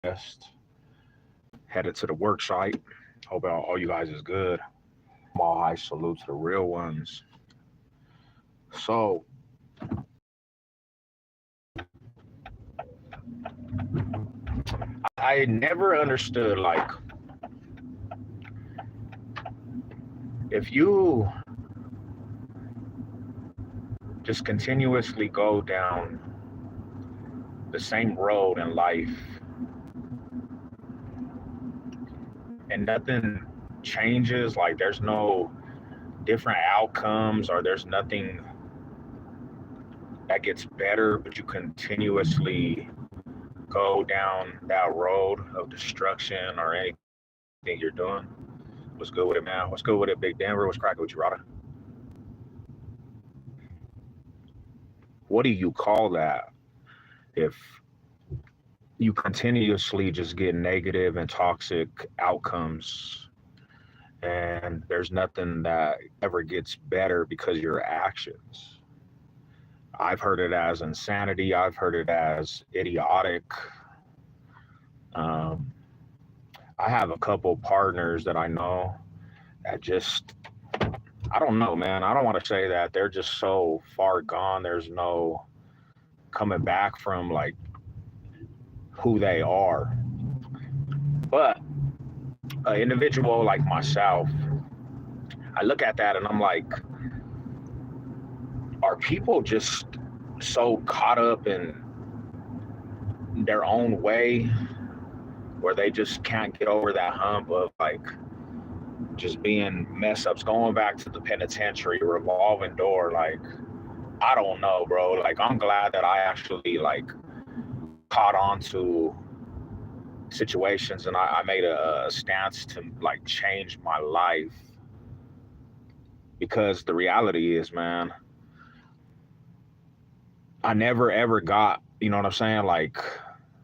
rest. Headed to the work site. Hope all you guys is good. Small high salute to the real ones. So I never understood, like, if you just continuously go down the same road in life and nothing changes, like there's no different outcomes or there's nothing that gets better, but you continuously go down that road of destruction or anything you're doing. What's good with it, man? What's good with it, Big Denver? What's cracking with you, Rada? What do you call that if you continuously just get negative and toxic outcomes and there's nothing that ever gets better because of your actions? I've heard it as insanity. I've heard it as idiotic. I have a couple partners that I know that just, I don't know, man. I don't want to say that they're just so far gone. There's no coming back from like who they are. But an individual like myself, I look at that and I'm like, are people just so caught up in their own way where they just can't get over that hump of like just being mess ups, going back to the penitentiary, revolving door? Like, I don't know, bro. Like, I'm glad that I actually like caught on to situations and I made a stance to like change my life, because the reality is, man, I never ever got, you know what I'm saying, like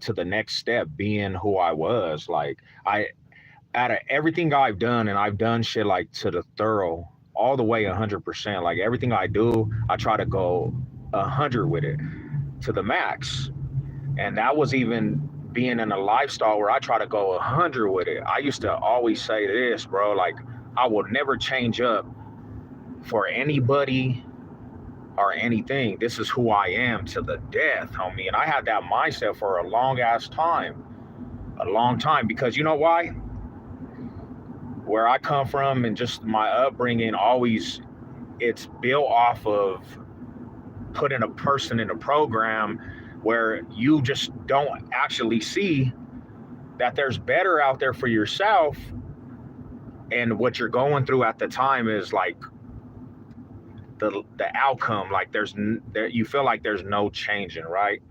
to the next step, being who I was. Like, out of everything I've done, and I've done shit like to the thorough, all the way 100%. Like everything I do, I try to go 100 with it to the max. And that was even being in a lifestyle where I try to go 100 with it. I used to always say this, bro, like I will never change up for anybody or anything. This is who I am to the death, homie. And I had that mindset for a long time, because you know why? Where I come from and just my upbringing, always, it's built off of putting a person in a program where you just don't actually see that there's better out there for yourself, and what you're going through at the time is like the outcome. Like you feel like there's no changing, right?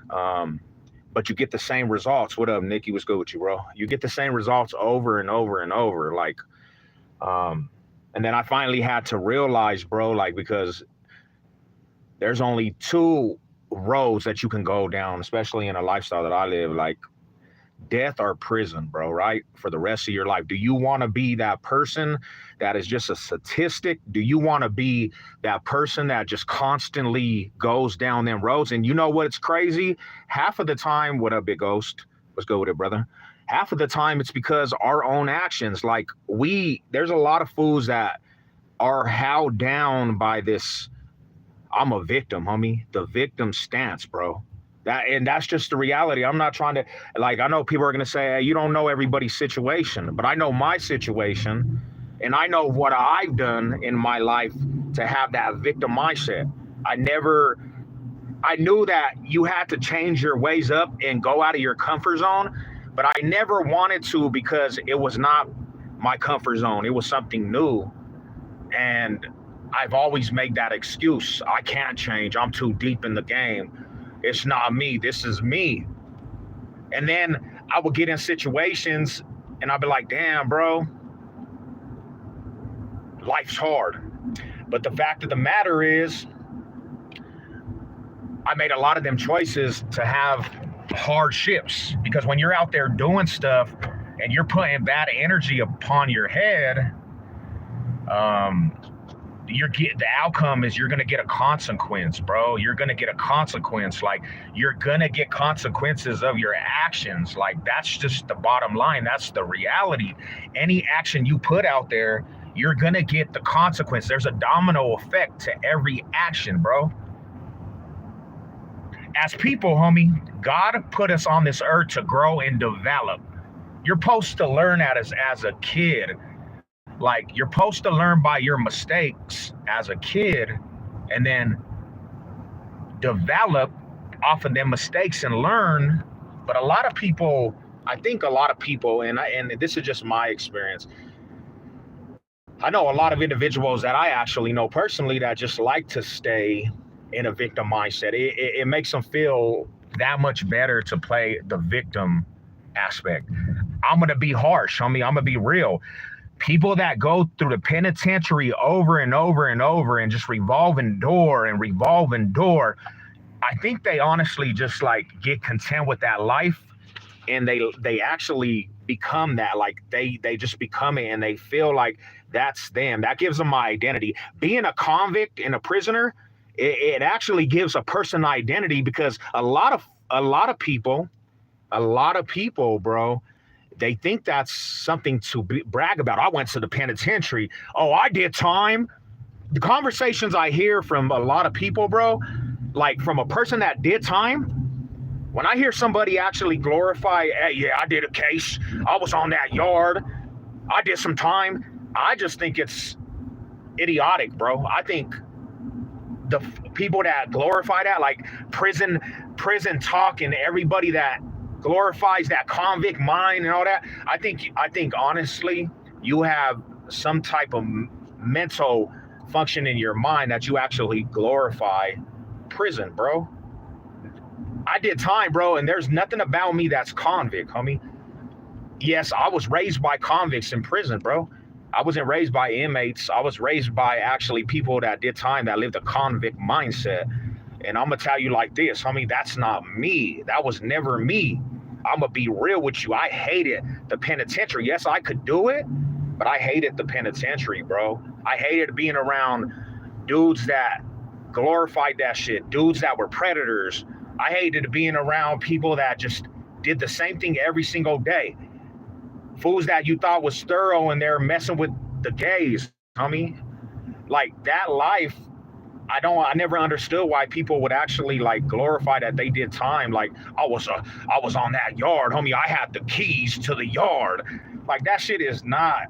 But you get the same results. What up, Nikki? What's good with you, bro? You get the same results over and over and over. Like, and then I finally had to realize, bro, like, because there's only two roads that you can go down, especially in a lifestyle that I live, like death or prison, bro, right? For the rest of your life. Do you want to be that person that is just a statistic? Do you want to be that person that just constantly goes down them roads? And you know what? It's crazy. Half of the time, what up, Big Ghost? Let's go with it, brother. Half of the time, it's because our own actions. Like there's a lot of fools that are held down by this, I'm a victim, homie. The victim stance, bro. That's just the reality. I'm not trying to, like, I know people are going to say, hey, you don't know everybody's situation, but I know my situation, and I know what I've done in my life to have that victim mindset. I knew that you had to change your ways up and go out of your comfort zone, but I never wanted to, because it was not my comfort zone. It was something new. And I've always made that excuse. I can't change. I'm too deep in the game. It's not me. This is me. And then I would get in situations and I'd be like, damn, bro, life's hard. But the fact of the matter is, I made a lot of them choices to have hardships, because when you're out there doing stuff and you're putting bad energy upon your head, the outcome is you're gonna get a consequence, bro. You're gonna get a consequence. Like, you're gonna get consequences of your actions. Like, that's just the bottom line. That's the reality. Any action you put out there, you're gonna get the consequence. There's a domino effect to every action, bro. As people, homie, God put us on this earth to grow and develop. You're supposed to learn that as a kid. Like, you're supposed to learn by your mistakes as a kid, and then develop off of them mistakes and learn. But a lot of people, I think a lot of people, and this is just my experience, I know a lot of individuals that I actually know personally that just like to stay in a victim mindset. It makes them feel that much better to play the victim aspect. I'm going to be harsh, homie. I'm going to be real. People that go through the penitentiary over and over and over and just revolving door, I think they honestly just like get content with that life, and they actually become that. Like, they just become it, and they feel like that's them. That gives them my identity. Being a convict and a prisoner, it actually gives a person identity, because a lot of people, bro, they think that's something to brag about. I went to the penitentiary. Oh, I did time. The conversations I hear from a lot of people, bro, like from a person that did time, when I hear somebody actually glorify, hey, yeah, I did a case, I was on that yard, I did some time, I just think it's idiotic, bro. I think the people that glorify that, like prison talk, and everybody that glorifies that convict mind and all that, I think honestly, you have some type of mental function in your mind that you actually glorify prison, bro. I did time, bro, and there's nothing about me that's convict, homie. Yes, I was raised by convicts in prison, bro. I wasn't raised by inmates. I was raised by actually people that did time, that lived a convict mindset. And I'm going to tell you like this, homie, that's not me. That was never me. I'm going to be real with you. I hated the penitentiary. Yes, I could do it, but I hated the penitentiary, bro. I hated being around dudes that glorified that shit, dudes that were predators. I hated being around people that just did the same thing every single day. Fools that you thought was thorough, and they're messing with the gays, homie. Like, that life, I never understood why people would actually like glorify that they did time. Like, I was on that yard, homie. I had the keys to the yard. Like, that shit is not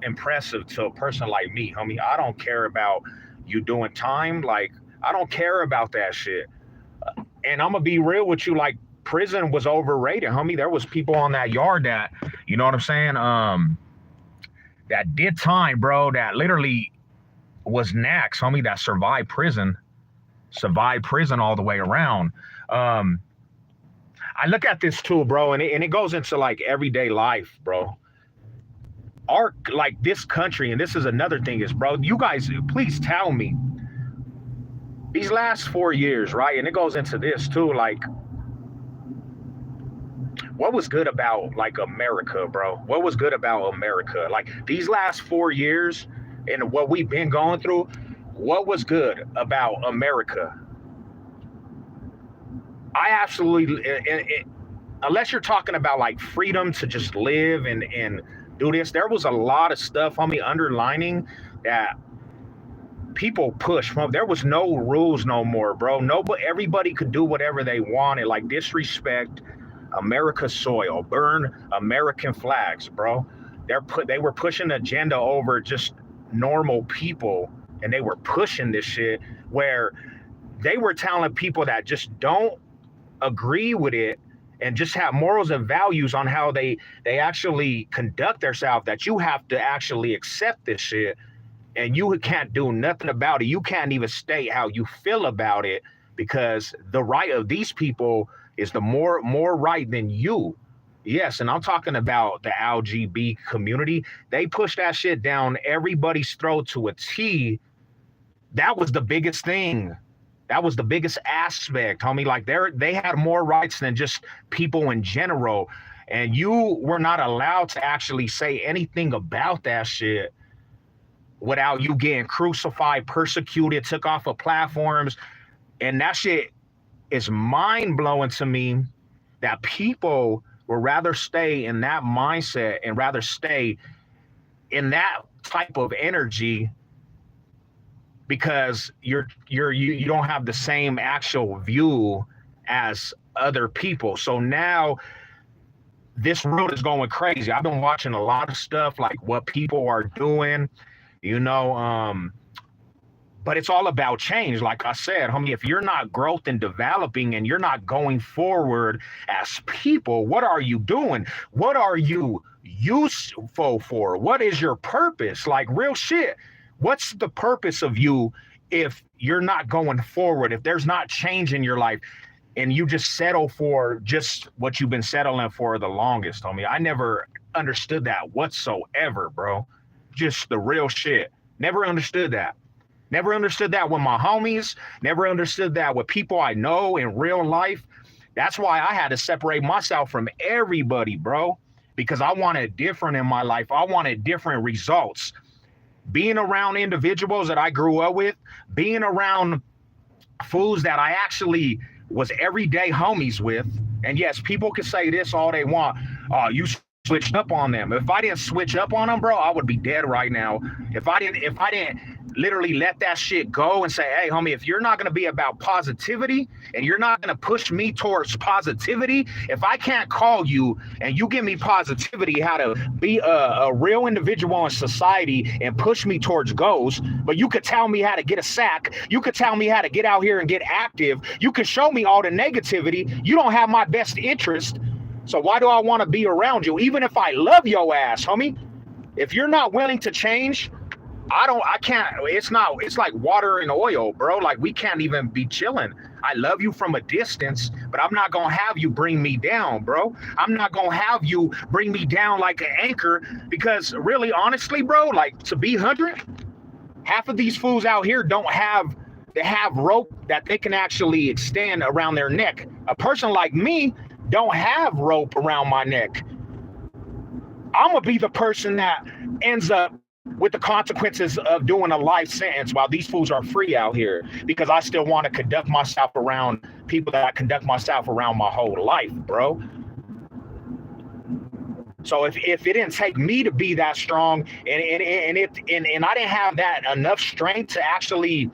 impressive to a person like me, homie. I don't care about you doing time. Like, I don't care about that shit. And I'm gonna be real with you, like, prison was overrated, homie. There was people on that yard that, you know what I'm saying, that did time, bro, that literally was nax, homie, that survived prison all the way around. I look at this too, bro, and it goes into like everyday life, bro. Like, this country, and this is another thing is, bro, you guys, please tell me, these last 4 years, right? And it goes into this too, like, what was good about like America, bro? What was good about America? Like, these last 4 years and what we've been going through, what was good about America? I absolutely, unless you're talking about like freedom to just live and do this, there was a lot of stuff, homie, underlining that people push from. There was no rules no more, bro. Everybody could do whatever they wanted, like disrespect America's soil, burn American flags, bro. They were pushing an agenda over just normal people, and they were pushing this shit where they were telling people that just don't agree with it and just have morals and values on how they actually conduct themselves, that you have to actually accept this shit, and you can't do nothing about it. You can't even state how you feel about it, because the right of these people is the more right than you. Yes, and I'm talking about the LGBT community. They push that shit down everybody's throat to a T. That was the biggest thing. That was the biggest aspect, homie. Like, they had more rights than just people in general. And you were not allowed to actually say anything about that shit. without you getting crucified, persecuted, took off of platforms. And that shit is mind blowing to me that people would rather stay in that mindset and rather stay in that type of energy because you don't have the same actual view as other people. So now this world is going crazy. I've been watching a lot of stuff like what people are doing, you know, but it's all about change. Like I said, homie, if you're not growth and developing and you're not going forward as people, what are you doing? What are you useful for? What is your purpose? Like real shit. What's the purpose of you if you're not going forward, if there's not change in your life and you just settle for just what you've been settling for the longest, homie? I never understood that whatsoever, bro. Just the real shit. Never understood that. Never understood that with my homies. Never understood that with people I know in real life. That's why I had to separate myself from everybody, bro, because I wanted different in my life. I wanted different results. Being around individuals that I grew up with, being around fools that I actually was everyday homies with. And yes, people can say this all they want. Oh, you switched up on them. If I didn't switch up on them, bro, I would be dead right now. If I didn't literally let that shit go and say, hey, homie, if you're not going to be about positivity and you're not going to push me towards positivity, if I can't call you and you give me positivity, how to be a real individual in society and push me towards goals, but you could tell me how to get a sack, you could tell me how to get out here and get active, you could show me all the negativity, you don't have my best interest. So why do I want to be around you? Even if I love your ass, homie, if you're not willing to change, I can't, it's like water and oil, bro. Like we can't even be chilling. I love you from a distance, but I'm not going to have you bring me down, bro. I'm not going to have you bring me down like an anchor because really, honestly, bro, like to be 100, half of these fools out here they have rope that they can actually extend around their neck. A person like me don't have rope around my neck. I'm going to be the person that ends up with the consequences of doing a life sentence while these fools are free out here because I still want to conduct myself around people that I conduct myself around my whole life, bro. So if it didn't take me to be that strong and I didn't have that enough strength to actually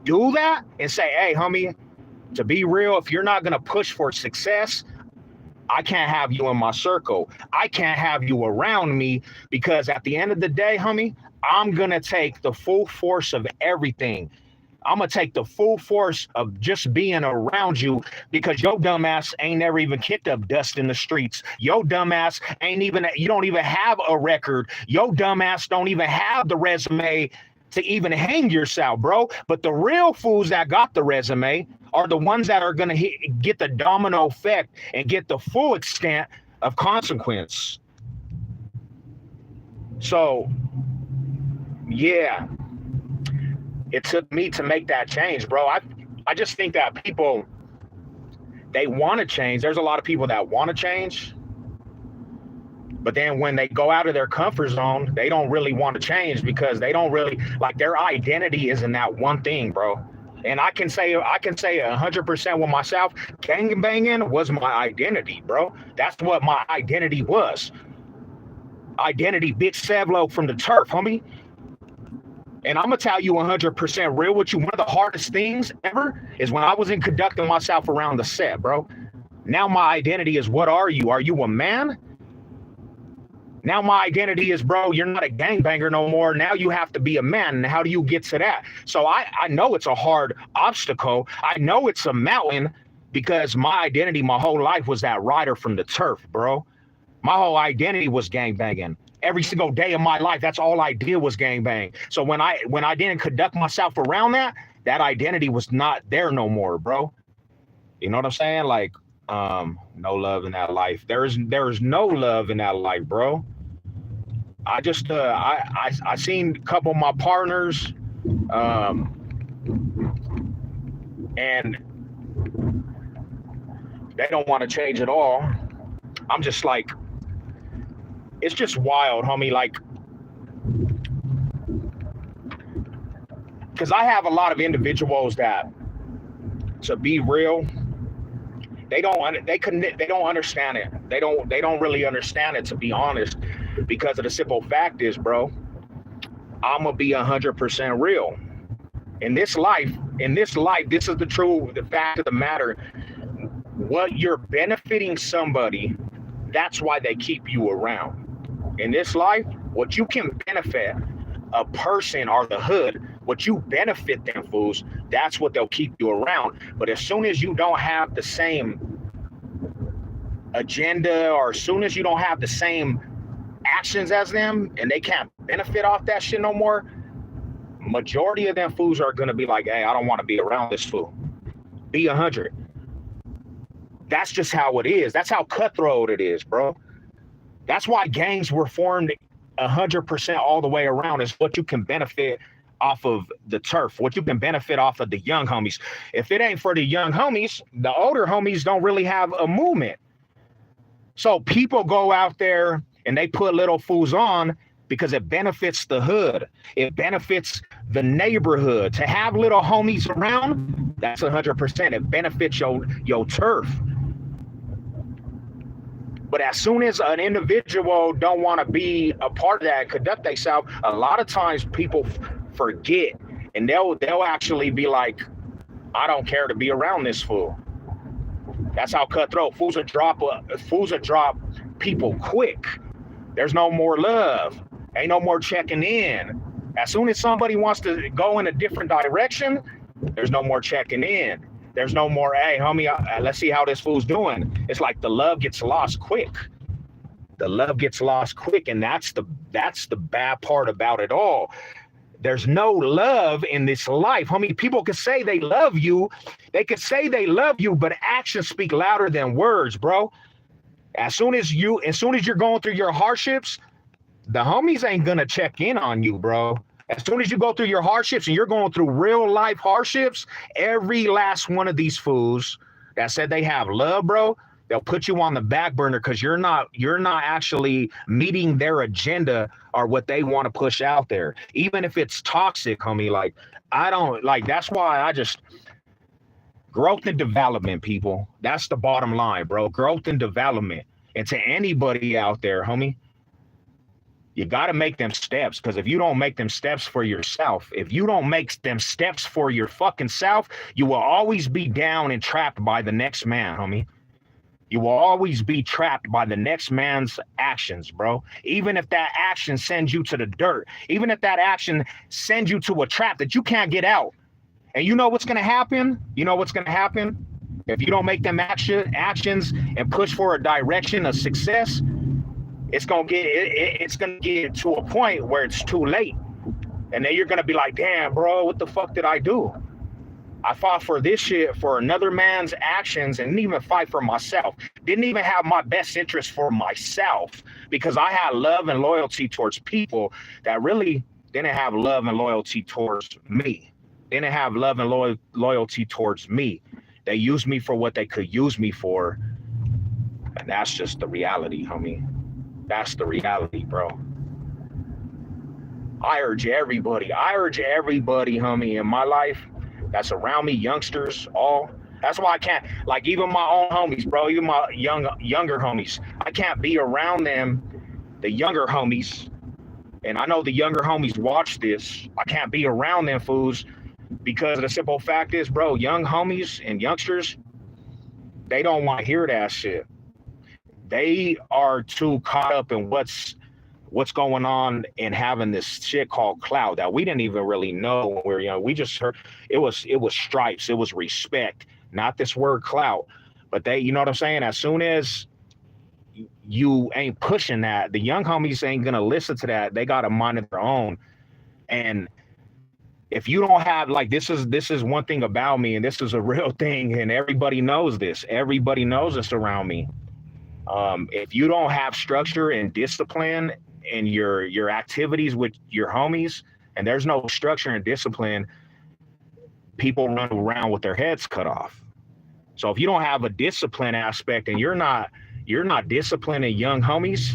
do that and say, hey, homie, to be real, if you're not going to push for success, I can't have you in my circle. I can't have you around me because at the end of the day, homie, I'm going to take the full force of everything. I'm going to take the full force of just being around you because your dumbass ain't never even kicked up dust in the streets. Your dumbass you don't even have a record. Your dumbass don't even have the resume to even hang yourself, bro. But the real fools that got the resume are the ones that are going to get the domino effect and get the full extent of consequence. So, yeah, it took me to make that change, bro. I just think that people, they want to change. There's a lot of people that want to change. But then when they go out of their comfort zone, they don't really want to change because they don't really, like their identity is in that one thing, bro. And I can say 100% with myself, gangbanging was my identity, bro. That's what my identity was. Identity, big SEV LOCCS from the turf, homie. And I'm going to tell you 100% real with you. One of the hardest things ever is when I was in conducting myself around the set, bro. Now my identity is, what are you? Are you a man? Now my identity is, bro, you're not a gangbanger no more. Now you have to be a man. And how do you get to that? So I know it's a hard obstacle. I know it's a mountain because my identity my whole life was that rider from the turf, bro. My whole identity was gangbanging. Every single day of my life, that's all I did was gangbang. So when I didn't conduct myself around that identity was not there no more, bro. You know what I'm saying? Like, no love in that life. There is no love in that life, bro. I just I seen a couple of my partners and they don't want to change at all. I'm just like, it's just wild, homie. Like because I have a lot of individuals that, to be real, they don't understand it. They don't really understand it, to be honest, because of the simple fact is, bro, I'm gonna be 100% real. In this life, this is the fact of the matter. What you're benefiting somebody, that's why they keep you around. In this life, what you can benefit a person or the hood, what you benefit them fools, that's what they'll keep you around. But as soon as you don't have the same agenda, or as soon as you don't have the same actions as them, and they can't benefit off that shit no more, majority of them fools are gonna be like, hey, I don't want to be around this fool. Be 100. That's just how it is. That's how cutthroat it is, bro. That's why gangs were formed 100% all the way around, is what you can benefit off of the turf, what you can benefit off of the young homies. If it ain't for the young homies, the older homies don't really have a movement. So people go out there and they put little fools on because it benefits the hood. It benefits the neighborhood. To have little homies around, that's 100%. It benefits your turf. But as soon as an individual don't want to be a part of that, conduct themselves, a lot of times people forget, and they'll actually be like, I don't care to be around this fool. That's how cutthroat. Fools will drop people quick. There's no more love. Ain't no more checking in. As soon as somebody wants to go in a different direction, there's no more checking in. There's no more, hey, homie, let's see how this fool's doing. It's like the love gets lost quick. The love gets lost quick, and that's the bad part about it all. There's no love in this life, homie. People can say they love you. They can say they love you, but actions speak louder than words, bro. As soon as you're going through your hardships, the homies ain't gonna check in on you, bro. As soon as you go through your hardships and you're going through real life hardships, every last one of these fools that said they have love, bro, they'll put you on the back burner because you're not actually meeting their agenda or what they want to push out there. Even if it's toxic, homie, like, I don't like, that's why I just, growth and development, people. That's the bottom line, bro. Growth and development. And to anybody out there, homie, you got to make them steps, because if you don't make them steps for yourself, if you don't make them steps for your fucking self, you will always be down and trapped by the next man, homie. You will always be trapped by the next man's actions, bro. Even if that action sends you to the dirt, even if that action sends you to a trap that you can't get out. And you know what's going to happen? You know what's going to happen? If you don't make them actions and push for a direction of success, it's gonna get to a point where it's too late, and then you're gonna be like, damn, bro, what the fuck did I do? I fought for this shit for another man's actions and didn't even fight for myself. Didn't even have my best interest for myself, because I had love and loyalty towards people that really didn't have love and loyalty towards me. Didn't have love and loyalty towards me. They used me for what they could use me for, and that's just the reality, homie. That's the reality, bro. I urge everybody, homie, in my life that's around me, youngsters, all. That's why I can't, like, even my own homies, bro, even my younger homies, I can't be around them, the younger homies. And I know the younger homies watch this. I can't be around them fools, because the simple fact is, bro, young homies and youngsters, they don't want to hear that shit. They are too caught up in what's going on and having this shit called clout that we didn't even really know when we were young. We just heard it was stripes, it was respect, not this word clout. But they, you know what I'm saying? As soon as you ain't pushing that, the young homies ain't gonna listen to that. They got a mind of their own. And if you don't have, like, this is one thing about me, and this is a real thing, and everybody knows this. Everybody knows this around me. If you don't have structure and discipline in your activities with your homies, and there's no structure and discipline, people run around with their heads cut off. So if you don't have a discipline aspect and you're not disciplining young homies,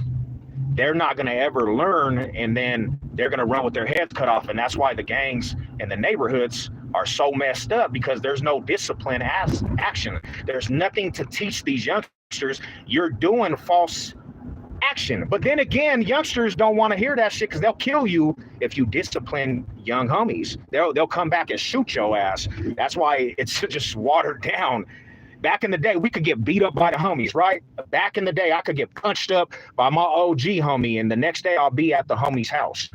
they're not going to ever learn, and then they're going to run with their heads cut off. And that's why the gangs And the neighborhoods are so messed up because there's no discipline as action. There's nothing to teach these youngsters. You're doing false action. But then again, youngsters don't want to hear that shit because they'll kill you if you discipline young homies. They'll come back and shoot your ass. That's why it's just watered down. Back in the day, we could get beat up by the homies, right? Back in the day, I could get punched up by my OG homie, and the next day I'll be at the homie's house.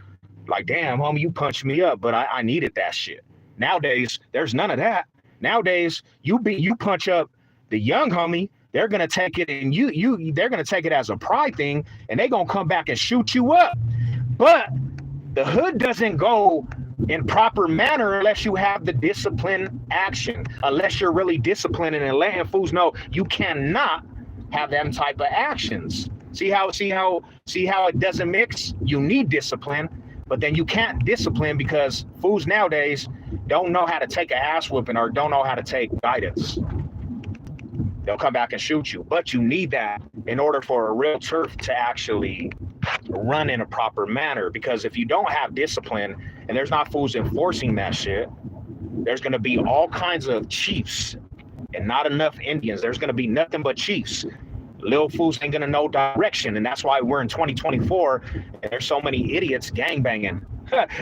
Like, damn, homie, you punched me up, but I needed that shit. Nowadays, there's none of that. Nowadays, you punch up the young homie, they're gonna take it and they're gonna take it as a pride thing, and they're gonna come back and shoot you up. But the hood doesn't go in proper manner unless you have the discipline action, unless you're really disciplining and letting fools know you cannot have them type of actions. See how it doesn't mix? You need discipline, but then you can't discipline because fools nowadays don't know how to take an ass whooping or don't know how to take guidance. They'll come back and shoot you, but you need that in order for a real turf to actually run in a proper manner. Because if you don't have discipline and there's not fools enforcing that shit, there's going to be all kinds of chiefs and not enough Indians. There's going to be nothing but chiefs. Little fools ain't going to know direction, and that's why we're in 2024 and there's so many idiots gangbanging.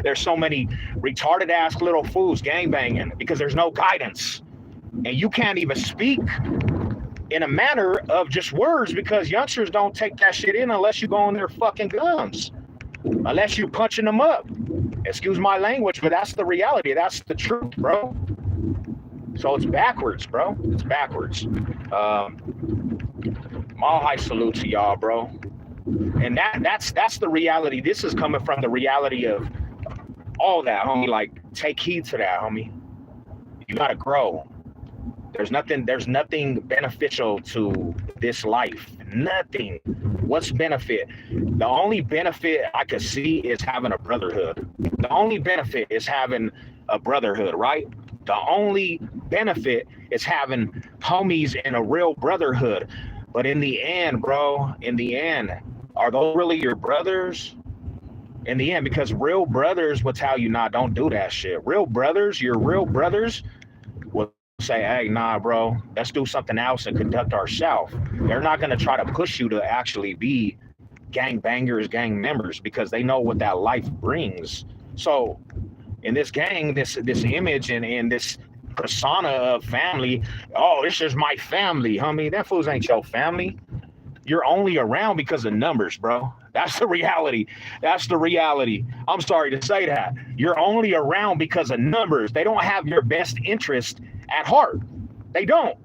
There's so many retarded ass little fools gangbanging because there's no guidance, and you can't even speak in a manner of just words because youngsters don't take that shit in unless you go on their fucking guns, unless you punching them up. Excuse my language, but that's the reality. That's the truth, bro. So it's backwards, bro. It's backwards. Mile high salute to y'all, bro. And that's the reality. This is coming from the reality of all that, homie. Like, take heed to that, homie. You gotta grow. There's nothing beneficial to this life. Nothing. What's benefit? The only benefit I could see is having a brotherhood. The only benefit is having a brotherhood, right? The only benefit is having homies in a real brotherhood. But in the end, bro, are those really your brothers? In the end, because real brothers will tell you, nah, don't do that shit. Real brothers, your real brothers will say, hey, nah, bro, let's do something else and conduct ourselves. They're not going to try to push you to actually be gang bangers, gang members, because they know what that life brings. So in this gang, this image and this persona of family, oh, this is my family, homie. That fools ain't your family. You're only around because of numbers, bro. That's the reality. That's the reality. I'm sorry to say that. You're only around because of numbers. They don't have your best interest at heart. They don't.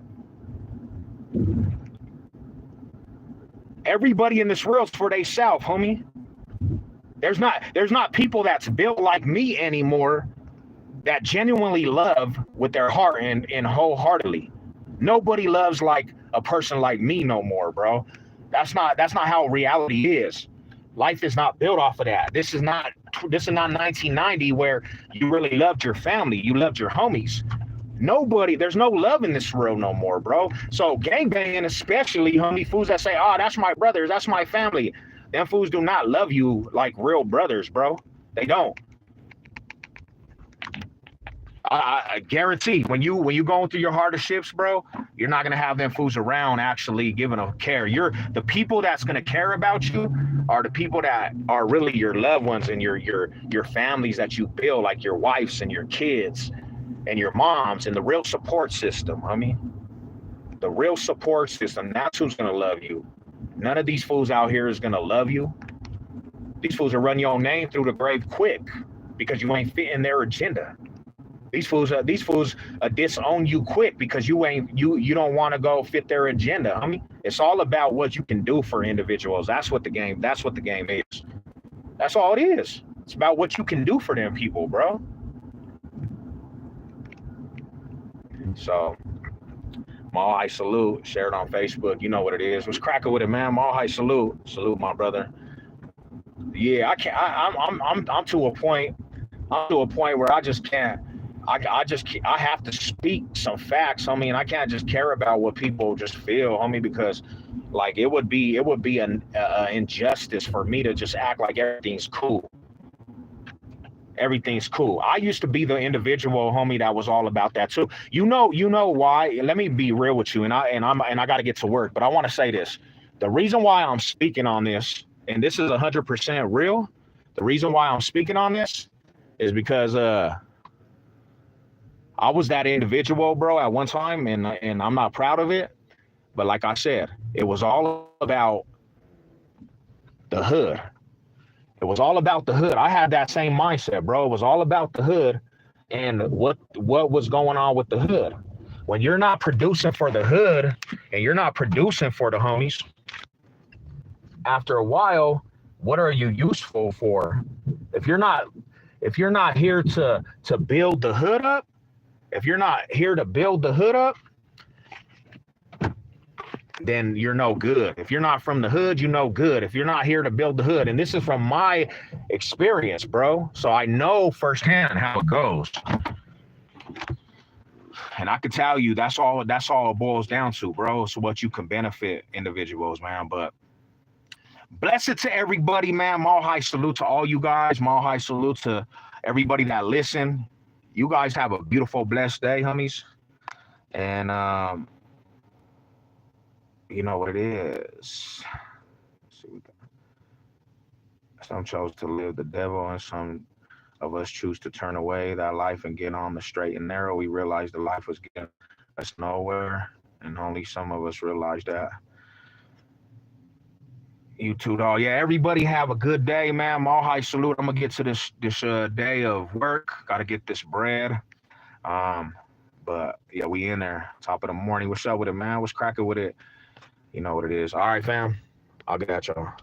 Everybody in this world's for theyself, homie. There's not people that's built like me anymore that genuinely love with their heart and wholeheartedly. Nobody loves like a person like me no more, bro. That's not how reality is. Life is not built off of that. This is not 1990 where you really loved your family, you loved your homies. There's no love in this world no more, bro. So gangbanging, especially, homie, fools that say, oh, that's my brothers, that's my family. Them fools do not love you like real brothers, bro. They don't. I guarantee when you going through your hardships, bro, you're not gonna have them fools around actually giving a care. The people that's gonna care about you are the people that are really your loved ones and your families that you build, like your wives and your kids and your moms, and the real support system. I mean, the real support system. That's who's gonna love you. None of these fools out here is gonna love you. These fools will run your name through the grave quick because you ain't fitting their agenda. These fools disown you quick because you don't want to go fit their agenda. I mean, it's all about what you can do for individuals. That's what the game is. That's all it is. It's about what you can do for them people, bro. So, Mall High Salute, share it on Facebook. You know what it is. What's cracking with it, man? Mall High Salute. Salute, my brother. Yeah, I'm to a point where I just can't. I have to speak some facts, homie, and I can't just care about what people just feel, homie, because like it would be an injustice for me to just act like everything's cool. everything's cool. I used to be the individual, homie, that was all about that too. You know why? Let me be real with you, and I got to get to work, but I want to say this. The reason why I'm speaking on this, and this is 100% real, the reason why I'm speaking on this is because I was that individual, bro, at one time, and I'm not proud of it. But like I said, it was all about the hood. It was all about the hood. I had that same mindset, bro. It was all about the hood and what was going on with the hood. When you're not producing for the hood and you're not producing for the homies, after a while, what are you useful for? If you're not here to build the hood up, if you're not here to build the hood up, then you're no good. If you're not from the hood, you no good. If you're not here to build the hood, and this is from my experience, bro. So I know firsthand how it goes. And I can tell you that's all it boils down to, bro. So what you can benefit individuals, man. But blessed to everybody, man. Mile high salute to all you guys. Mile high salute to everybody that listen. You guys have a beautiful, blessed day, homies. And you know what it is. Some chose to live the devil, and some of us choose to turn away that life and get on the straight and narrow. We realized the life was getting us nowhere, and only some of us realized that. You too, dog. Yeah, everybody have a good day, man. Mile high salute. I'm gonna get to this day of work. Got to get this bread. But yeah, we in there. Top of the morning. What's up with it, man? What's cracking with it? You know what it is. All right, fam. I'll get at y'all.